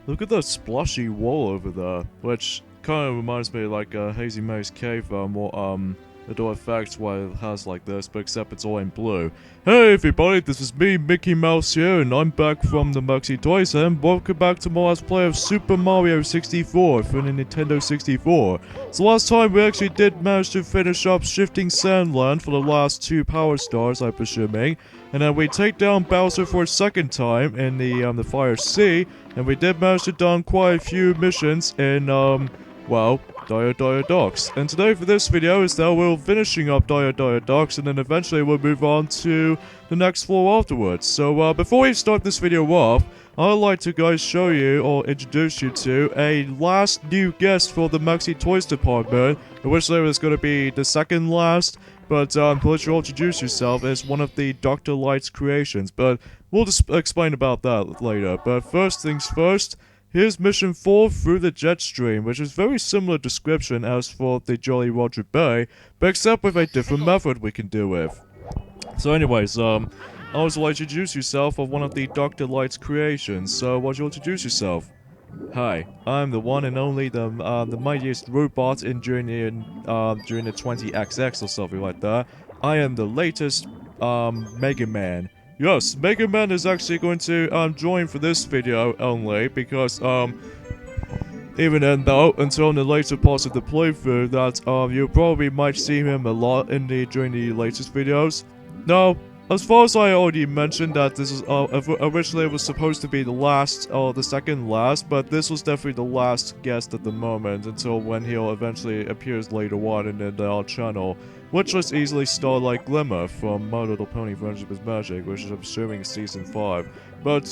Look at that splashy wall over there, which kind of reminds me of like a Hazy Maze Cave, the door effects why it has like this, but except it's all in blue. Hey everybody, this is me, Mickey Mouse here, and I'm back from the Maxi Toys, and welcome back to my Let's Play of Super Mario 64 for the Nintendo 64. So last time we actually did manage to finish up Shifting Sandland for the last 2 Power Stars, I'm presuming, and then we take down Bowser for a second time in the Fire Sea, and we did manage to done quite a few missions in, well, Dire Docks. And today for this video is that we're finishing up Dire Docks, and then eventually we'll move on to the next floor afterwards. So before we start this video off, I'd like to guys show you or introduce you to a last new guest for the Maxi Toys department, which there is going to be the second last, but please introduce yourself as one of the Dr. Light's creations, but we'll just explain about that later. But first things first, here's Mission 4 through the jet stream, which is very similar description as for the Jolly Roger Bay, but except with a different method we can do with. So anyways, I would like to introduce yourself of one of the Dr. Light's creations, so why don't you introduce yourself? Hi, I'm the one and only the mightiest robot in during the 20XX or something like that. I am the latest Mega Man. Yes, Mega Man is actually going to join for this video only because even then though, until the later parts of the playthrough that you probably might see him a lot in during the latest videos. Now, as far as I already mentioned that this is originally it was supposed to be the last or the second last, but this was definitely the last guest at the moment until when he'll eventually appears later on in our channel, which was easily start like Glimmer from My Little Pony Friendship is Magic, which is I'm assuming is season 5. But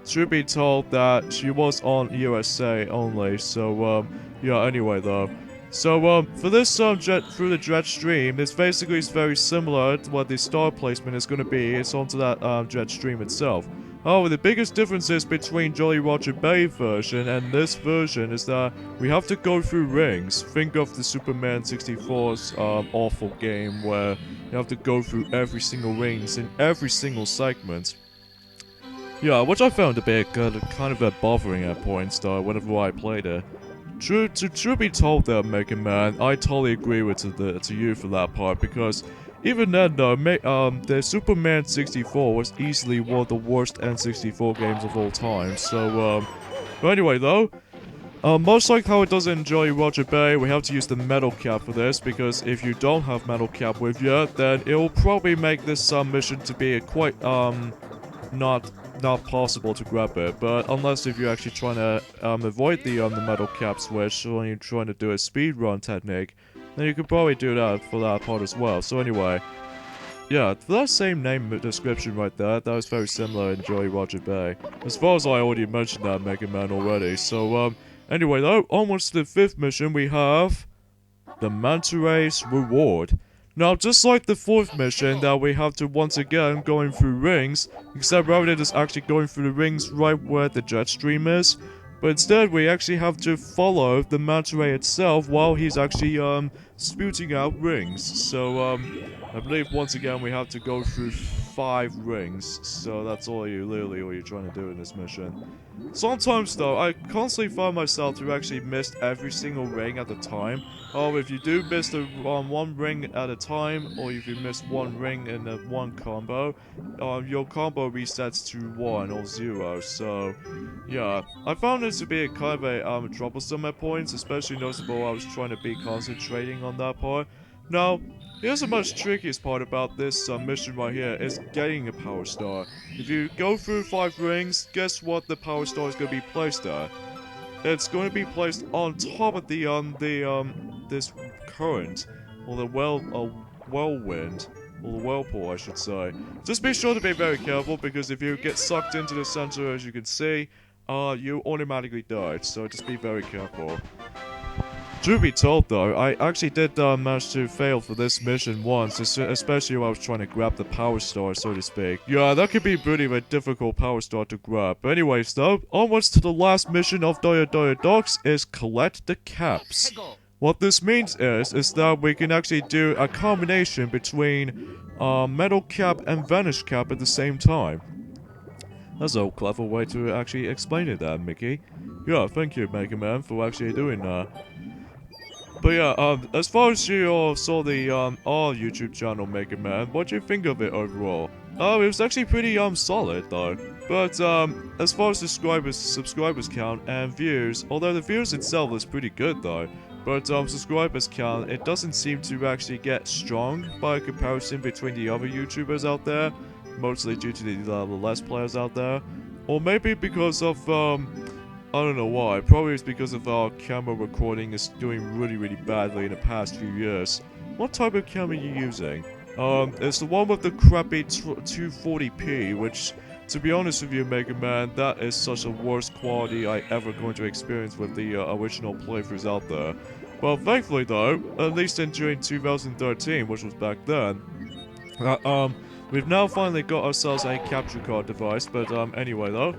should be told that she was on USA only, so yeah, anyway though. So, for this jet through the jet stream, it's basically very similar to what the star placement is going to be. It's onto that jet stream itself. However, the biggest differences between Jolly Roger Bay version and this version is that we have to go through rings. Think of the Superman 64's awful game where you have to go through every single rings in every single segment. Yeah, which I found a bit kind of bothering at points though whenever I played it. True be told there, Mega Man, I totally agree with to you for that part, because even then though, the Superman 64 was easily one of the worst N64 games of all time, so but anyway though, much like how it does in Jolly Roger Bay, we have to use the metal cap for this, because if you don't have metal cap with you, then it will probably make this mission to be quite, not possible to grab it, but unless if you're actually trying to avoid the metal cap switch when you're trying to do a speed run technique, then you could probably do that for that part as well. So anyway, yeah, for that same name description right there, that was very similar in Jolly Roger Bay. As far as I already mentioned that Mega Man already. So anyway though, onwards to the 5th mission we have the Manta Ray's Reward. Now, just like the 4th mission that we have to once again going through rings, except rather than just actually going through the rings right where the jet stream is, but instead we actually have to follow the Manta Ray itself while he's actually spouting out rings. So I believe once again we have to go through 5 rings, so that's literally all you're trying to do in this mission. Sometimes though, I constantly find myself to actually miss every single ring at a time. Oh, if you do miss the one ring at a time, or if you miss one ring in a one combo, your combo resets to 1 or 0, so yeah. I found this to be a kind of a troublesome at points, especially noticeable I was trying to be concentrating on that part. Now, here's the much trickiest part about this mission right here, is getting a Power Star. If you go through 5 rings, guess what the Power Star is going to be placed at? It's going to be placed on top of this current, or the whirlwind, or the whirlpool I should say. Just be sure to be very careful, because if you get sucked into the center as you can see, you automatically die, so just be very careful. Truth be told though, I actually did manage to fail for this mission once, especially when I was trying to grab the Power Star, so to speak. Yeah, that could be pretty of a difficult Power Star to grab. But anyways though, onwards to the last mission of Dire Docks is collect the caps. What this means is that we can actually do a combination between metal cap and vanish cap at the same time. That's a clever way to actually explain it there, Mickey. Yeah, thank you, Mega Man, for actually doing that. But yeah, as far as you all saw the, our YouTube channel, Mega Man, what do you think of it overall? It was actually pretty, solid, though. But, as far as subscribers count and views, although the views itself is pretty good, though. But, subscribers count, it doesn't seem to actually get strong by comparison between the other YouTubers out there. Mostly due to the less players out there. Or maybe because of, I don't know why. Probably it's because of our camera recording is doing really badly in the past few years. What type of camera are you using? It's the one with the crappy 240p, which, to be honest with you, Mega Man, that is such a worst quality I ever going to experience with the original playthroughs out there. Well, thankfully though, at least during 2013, which was back then, we've now finally got ourselves a capture card device, but anyway though.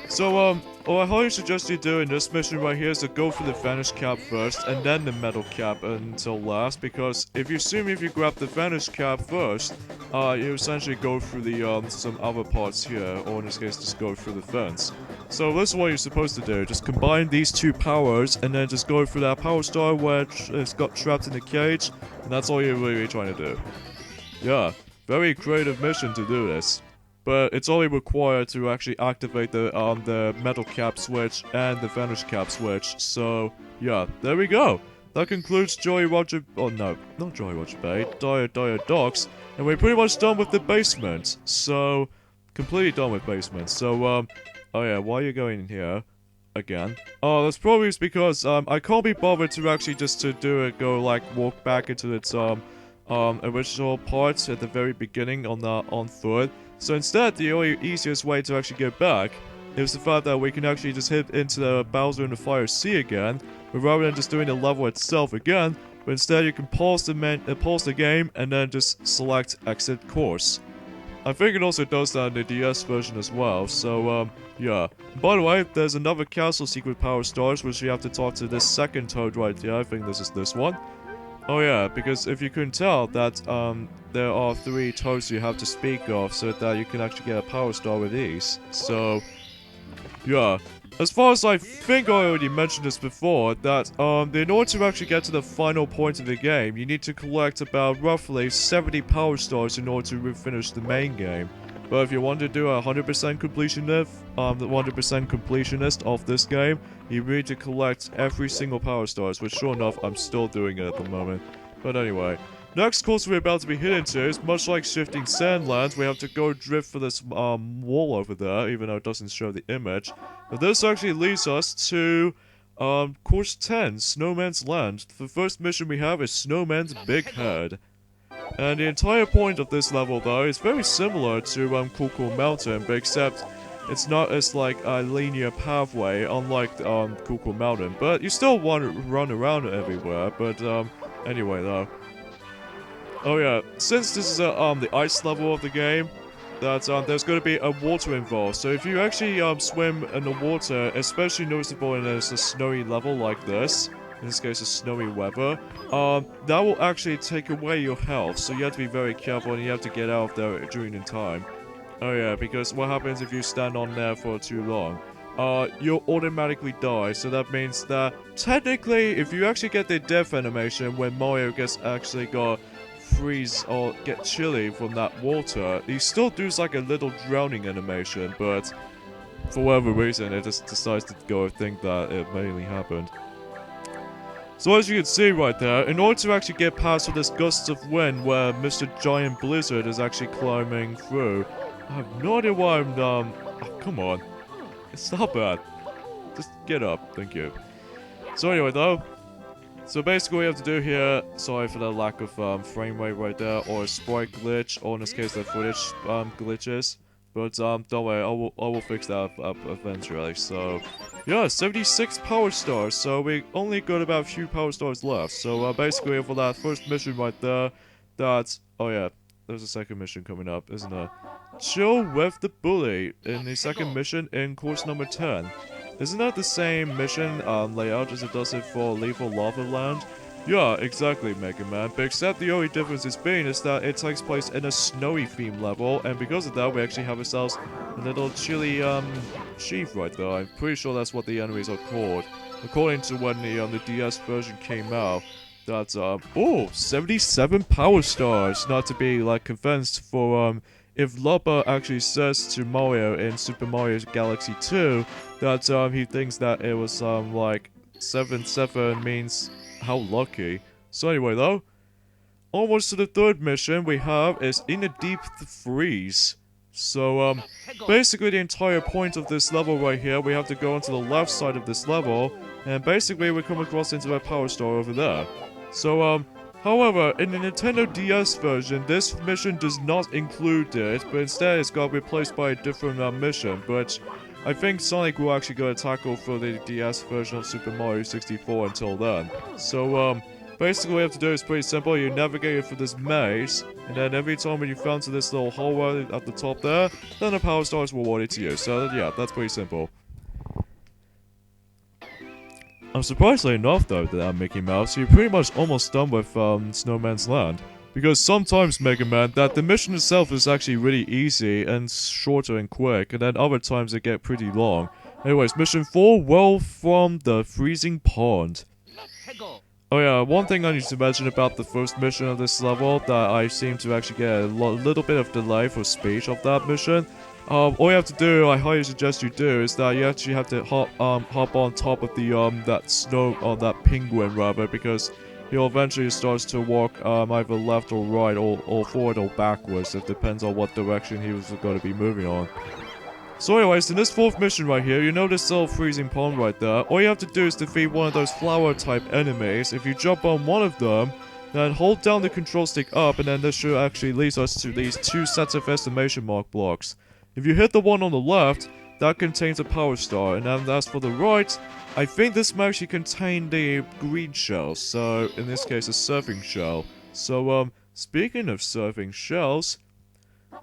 So, what I highly suggest you do in this mission right here is to go for the vanish cap first, and then the metal cap until last, because if you grab the vanish cap first, you essentially go through the, some other parts here, or in this case, just go through the fence. So this is what you're supposed to do, just combine these two powers, and then just go through that power star where it's got trapped in the cage, and that's all you're really trying to do. Yeah, very creative mission to do this. But it's only required to actually activate the metal cap switch and the vanish cap switch. So, yeah, there we go. That concludes Jolly Roger... Oh, no, not Jolly Roger Bay. Dire Docks. And we're pretty much done with the basement. So, completely done with basement. So, oh yeah, why are you going in here? Again. Oh, that's probably because, I can't be bothered to actually just to do it, walk back into its, original parts at the very beginning on foot. So instead, the only easiest way to actually get back is the fact that we can actually just hit into the Bowser in the Fire Sea again, rather than just doing the level itself again, but instead you can pause the game and then just select exit course. I think it also does that in the DS version as well, so yeah. By the way, there's another castle secret power stars which you have to talk to this second toad right here. I think this is this one. Oh yeah, because if you couldn't tell, that there are 3 toads you have to speak of, so that you can actually get a power star with these. So, yeah. As far as I think I already mentioned this before, that in order to actually get to the final point of the game, you need to collect about roughly 70 power stars in order to finish the main game. But if you want to do a 100% completionist of this game, you need to collect every single power stars, which sure enough, I'm still doing it at the moment. But anyway, next course we're about to be heading to is much like Shifting Sandlands. We have to go drift for this wall over there, even though it doesn't show the image. But this actually leads us to course 10, Snowman's Land. The first mission we have is Snowman's Big Head. And the entire point of this level, though, is very similar to Cool Mountain, but except it's not as like a linear pathway, unlike Cool Mountain. But you still want to run around everywhere. But anyway, though. Oh yeah, since this is the ice level of the game, that there's going to be a water involved. So if you actually swim in the water, especially noticeable in a snowy level like this. In this case, a snowy weather, that will actually take away your health, so you have to be very careful and you have to get out of there during the time. Oh yeah, because what happens if you stand on there for too long? You'll automatically die, so that means that, technically, if you actually get the death animation when Mario got freeze or get chilly from that water, he still does like a little drowning animation, but for whatever reason, it just decides to go think that it mainly happened. So as you can see right there, in order to actually get past this gust of wind where Mr. Giant Blizzard is actually climbing through, I have no idea why I'm, oh, come on. It's not bad. Just get up, thank you. So anyway though, so basically what you have to do here, sorry for the lack of frame rate right there, or a sprite glitch, or in this case the footage glitches. But don't worry, I will fix that up eventually. So yeah, 76 power stars. So we only got about a few power stars left. So basically for that first mission right there, that's, oh yeah, there's a second mission coming up, isn't there? Chill with the bully in the second mission in course number 10. Isn't that the same mission layout as it does it for Lethal Lava Land? Yeah, exactly, Mega Man. But except the only difference is being is that it takes place in a snowy theme level, and because of that, we actually have ourselves a little chilly chief right there. I'm pretty sure that's what the enemies are called. According to when the DS version came out, that's 77 power stars. Not to be like convinced for if Lubba actually says to Mario in Super Mario Galaxy 2 that he thinks that it was like 7 means how lucky. So anyway though, almost to the third mission we have is in a deep freeze. So basically the entire point of this level right here, we have to go onto the left side of this level, and basically we come across into a power star over there. So however, in the Nintendo DS version, this mission does not include it, but instead it's got replaced by a different mission, but I think Sonic will actually go to tackle for the DS version of Super Mario 64 until then. So basically what you have to do is pretty simple. You navigate through this maze, and then every time when you found to this little hallway at the top there, then a power star is rewarded to you. So yeah, that's pretty simple. Surprisingly enough though, that Mickey Mouse, you're pretty much almost done with Snowman's Land. Because sometimes, Mega Man, that the mission itself is actually really easy and shorter and quick, and then other times they get pretty long. Anyways, mission 4, Well from the Freezing Pond. Oh yeah, one thing I need to mention about the first mission of this level, that I seem to actually get a little bit of delay for speech of that mission. All you have to do, I highly suggest you do, is that you actually have to hop on top of the that snow, or that penguin rather, because he'll eventually starts to walk either left or right, or forward or backwards. It depends on what direction he was going to be moving on. So anyways, in this fourth mission right here, you know this little freezing pond right there. All you have to do is defeat one of those flower type enemies. If you jump on one of them, then hold down the control stick up, and then this should actually lead us to these 2 sets of exclamation mark blocks. If you hit the one on the left, that contains a power star, and then as for the right, I think this might actually contain the green shell, so in this case a surfing shell. So speaking of surfing shells,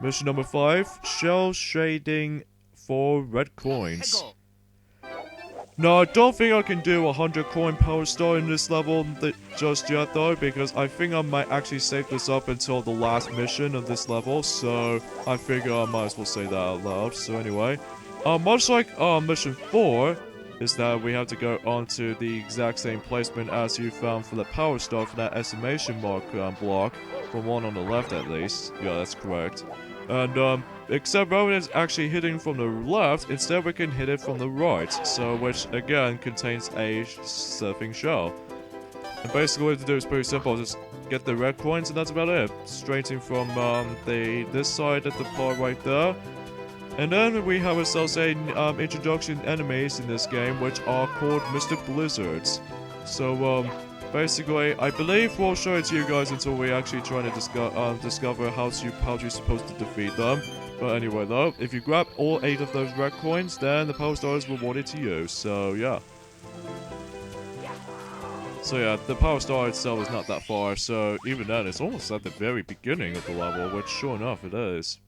mission number 5, shell shading for red coins. No, I don't think I can do a 100 coin power star in this level just yet though, because I think I might actually save this up until the last mission of this level, so I figure I might as well say that out loud. So anyway, much like mission 4, is that we have to go onto the exact same placement as you found for the power star for that exclamation mark block, from one on the left at least. Yeah, that's correct. And except rather than actually hitting from the left, instead we can hit it from the right, so which again contains a surfing shell. And basically what you have to do is pretty simple, just get the red coins and that's about it. Straighting from this side at the part right there. And then we have ourselves a introduction enemies in this game, which are called Mr. Blizzards. So basically, I believe we'll show it to you guys until we actually try to discover how you're supposed to defeat them. But anyway though, if you grab all 8 of those red coins, then the power star is rewarded to you, so yeah. So yeah, the power star itself is not that far, so even then it's almost at the very beginning of the level, which sure enough it is.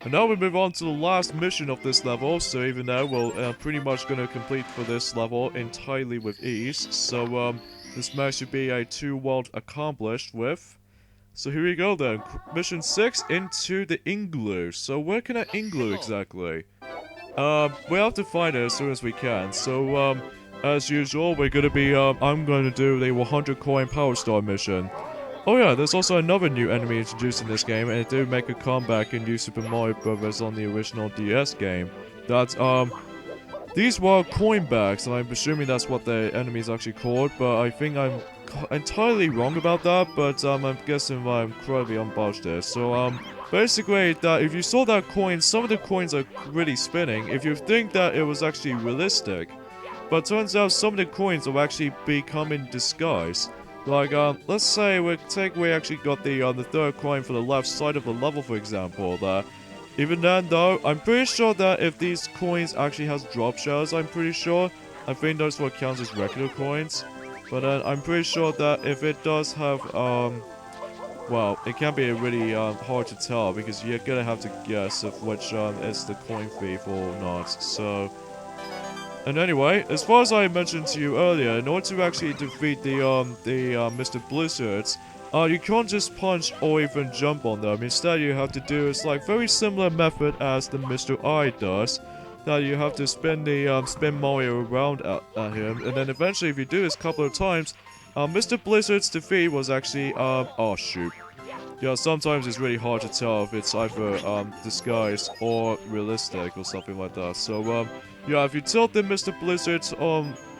And now we move on to the last mission of this level, so even though we're pretty much going to complete for this level entirely with ease. So this match should be a 2 world accomplished with. So here we go then, mission 6, into the Engler. So where can I Engler exactly? We have to find it as soon as we can. So as usual, we're going to be, I'm going to do the 100 coin power star mission. Oh yeah, there's also another new enemy introduced in this game, and it did make a comeback in New Super Mario Bros. On the original DS game. That's, these were coin bags, and I'm assuming that's what the enemy is actually called, but I think I'm entirely wrong about that, but I'm guessing I'm incredibly unbudged there. So, basically, that if you saw that coin, some of the coins are really spinning, if you think that it was actually realistic. But turns out some of the coins will actually become in disguise. Like, let's say we actually got the third coin for the left side of the level, for example, there. Even then, though, I'm pretty sure that if these coins actually has drop shells, I'm pretty sure, I think those will count as regular coins. But then, I'm pretty sure that if it does have, well, it can be really, hard to tell, because you're gonna have to guess of which, is the coin thief or not, so. And anyway, as far as I mentioned to you earlier, in order to actually defeat the Mr. Blizzards, you can't just punch or even jump on them. Instead, you have to do is like very similar method as the Mr. I does. That you have to spin the spin Mario around at him, and then eventually, if you do this a couple of times, Mr. Blizzard's defeat was actually oh shoot. Yeah, sometimes it's really hard to tell if it's either disguised or realistic or something like that. So yeah, if you tilt the Mr. Blizzard's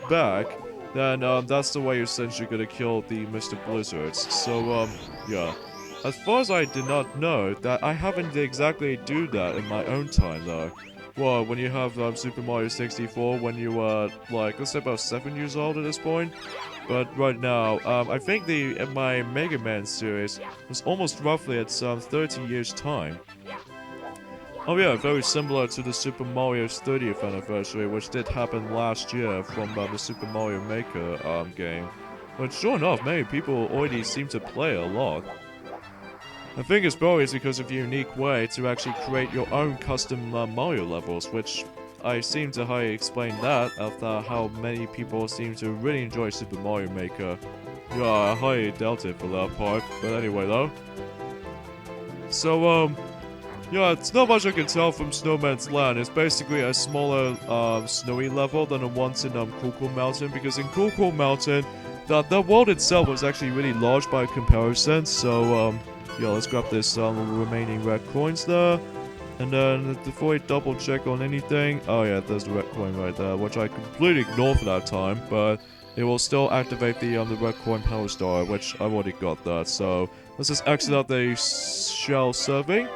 back, then that's the way you're essentially gonna kill the Mr. Blizzards. So yeah. As far as I did not know, that I haven't exactly do that in my own time though. Well, when you have Super Mario 64, when you were like, let's say about 7 years old at this point. But right now, I think my Mega Man series was almost roughly at some 30 years time. Oh yeah, very similar to the Super Mario's 30th anniversary, which did happen last year from the Super Mario Maker game. But sure enough, many people already seem to play a lot. I think it's probably because of a unique way to actually create your own custom Mario levels, which I seem to highly explain that after how many people seem to really enjoy Super Mario Maker. Yeah, I highly doubt it for that part, but anyway though. So, yeah, it's not much I can tell from Snowman's Land. It's basically a smaller, snowy level than the ones in, Cool Mountain, because in Cool Mountain, the world itself was actually really large by comparison, so, yeah, let's grab this remaining red coins there. And then before I double check on anything, oh yeah, there's the red coin right there, which I completely ignored for that time, but it will still activate the red coin power star, which I've already got that. So let's just exit out the shell serving.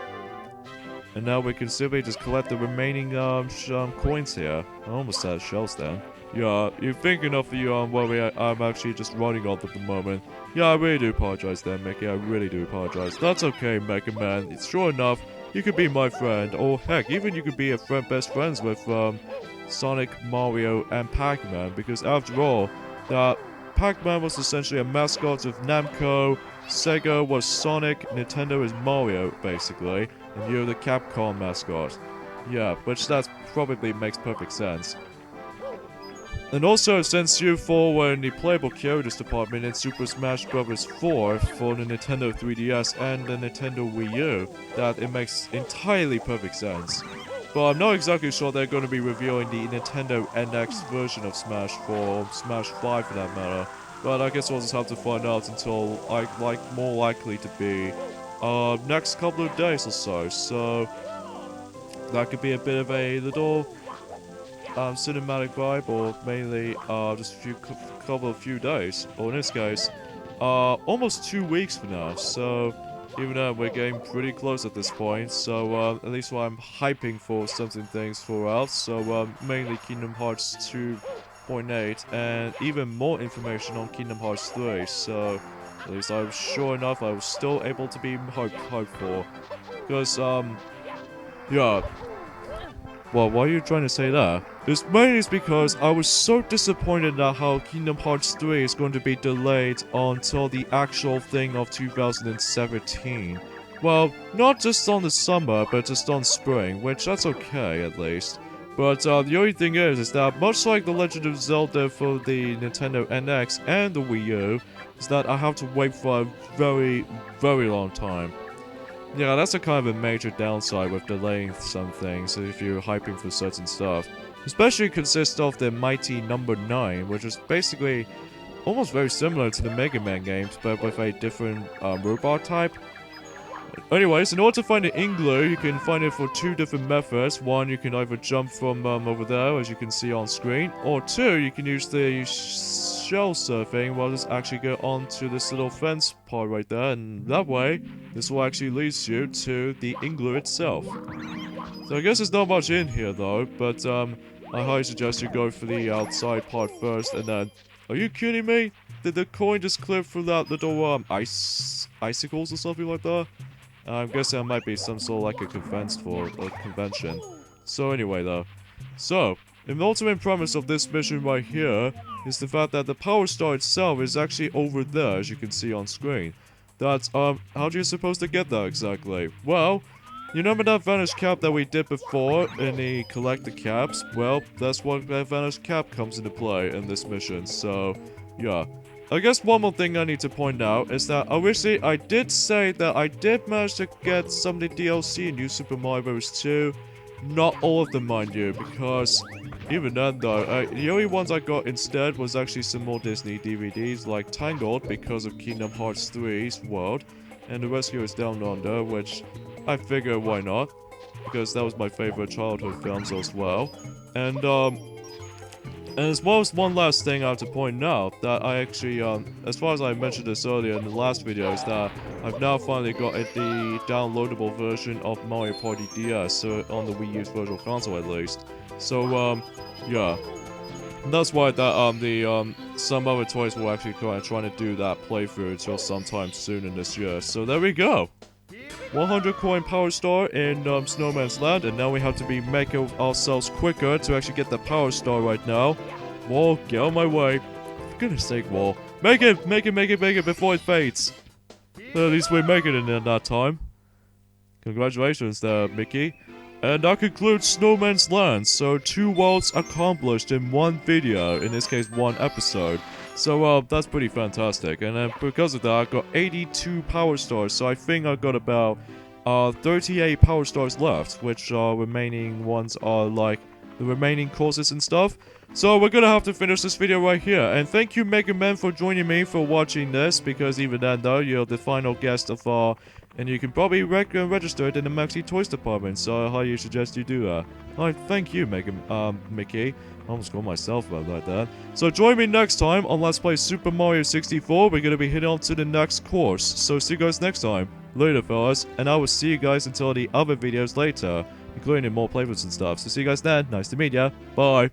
And now we can simply just collect the remaining coins here. I almost had shells then. Yeah, you're thinking of the where I'm actually just running on at the moment. Yeah, I really do apologize there, Mickey. I really do apologize. That's okay, Mega Man. It's sure enough, you could be my friend, or heck, even you could be best friends with Sonic, Mario, and Pac-Man. Because after all, Pac-Man was essentially a mascot of Namco. Sega was Sonic. Nintendo is Mario, basically, and you're the Capcom mascot. Yeah, which that probably makes perfect sense. And also, since you fall were in the playable characters department in Super Smash Bros. 4 for the Nintendo 3DS and the Nintendo Wii U, that it makes entirely perfect sense. But I'm not exactly sure they're going to be revealing the Nintendo NX version of Smash for Smash 5 for that matter. But I guess we'll just have to find out until, more likely to be, next couple of days or so. So, that could be a bit of a little cinematic vibe, or mainly just a few days, or in this case almost 2 weeks from now. So even though we're getting pretty close at this point, so at least I'm hyping for something things for else. So mainly Kingdom Hearts 2.8 and even more information on Kingdom Hearts 3. So at least I'm sure enough I was still able to be hyped for, because yeah. Well, why are you trying to say that? It's mainly because I was so disappointed at how Kingdom Hearts 3 is going to be delayed until the actual thing of 2017. Well, not just on the summer, but just on spring, which that's okay at least. But the only thing is that much like The Legend of Zelda for the Nintendo NX and the Wii U, is that I have to wait for a very, very long time. Yeah, that's a kind of a major downside with delaying some things if you're hyping for certain stuff. Especially consists of the mighty number 9, which is basically almost very similar to the Mega Man games, but with a different robot type. Anyways, in order to find the Engler, you can find it for 2 different methods. One, you can either jump from over there, as you can see on screen, or 2, you can use the shell surfing, while just actually go onto this little fence part right there, and that way, this will actually lead you to the Engler itself. So I guess there's not much in here though, but I highly suggest you go for the outside part first, and then... Are you kidding me? Did the coin just clip through that little icicles or something like that? I'm guessing that might be some sort of like a convention. So anyway though. So, the ultimate premise of this mission right here is the fact that the power star itself is actually over there, as you can see on screen. That's, how do you supposed to get that exactly? Well, You remember that vanished cap that we did before in the collector caps? Well, that's what that vanished cap comes into play in this mission, so yeah. I guess one more thing I need to point out is that obviously I did say that I did manage to get some of the DLC in New Super Mario Bros. 2. Not all of them, mind you, because even then though, the only ones I got instead was actually some more Disney DVDs like Tangled because of Kingdom Hearts 3's World, and The Rescuers Down Under, which I figure why not, because that was my favorite childhood films as well. And as well as one last thing I have to point out, that I actually, as far as I mentioned this earlier in the last video, is that I've now finally got the downloadable version of Mario Party DS, so on the Wii U's Virtual Console at least. So, yeah. And that's why that, some other toys will actually kind of trying to do that playthrough until sometime soon in this year. So there we go. 100 coin power star in Snowman's Land, and now we have to be making ourselves quicker to actually get the power star right now. Wall, get on my way. For goodness sake, Wall. Make it before it fades. At least we make it in that time. Congratulations there, Mickey. And that concludes Snowman's Land, so 2 worlds accomplished in one video, in this case 1 episode. So, that's pretty fantastic, and because of that, I got 82 power stars, so I think I got about 38 power stars left, which remaining ones are like the remaining courses and stuff. So we're gonna have to finish this video right here, and thank you Mega Man for joining me for watching this, because even then though, you're the final guest of and you can probably register it in the Maxi Toys department, so I highly suggest you do that. I thank you, Mickey. I almost called myself out like that. So join me next time on Let's Play Super Mario 64. We're gonna be heading on to the next course. So see you guys next time. Later, fellas. And I will see you guys until the other videos later, including more playthroughs and stuff. So see you guys then. Nice to meet ya. Bye.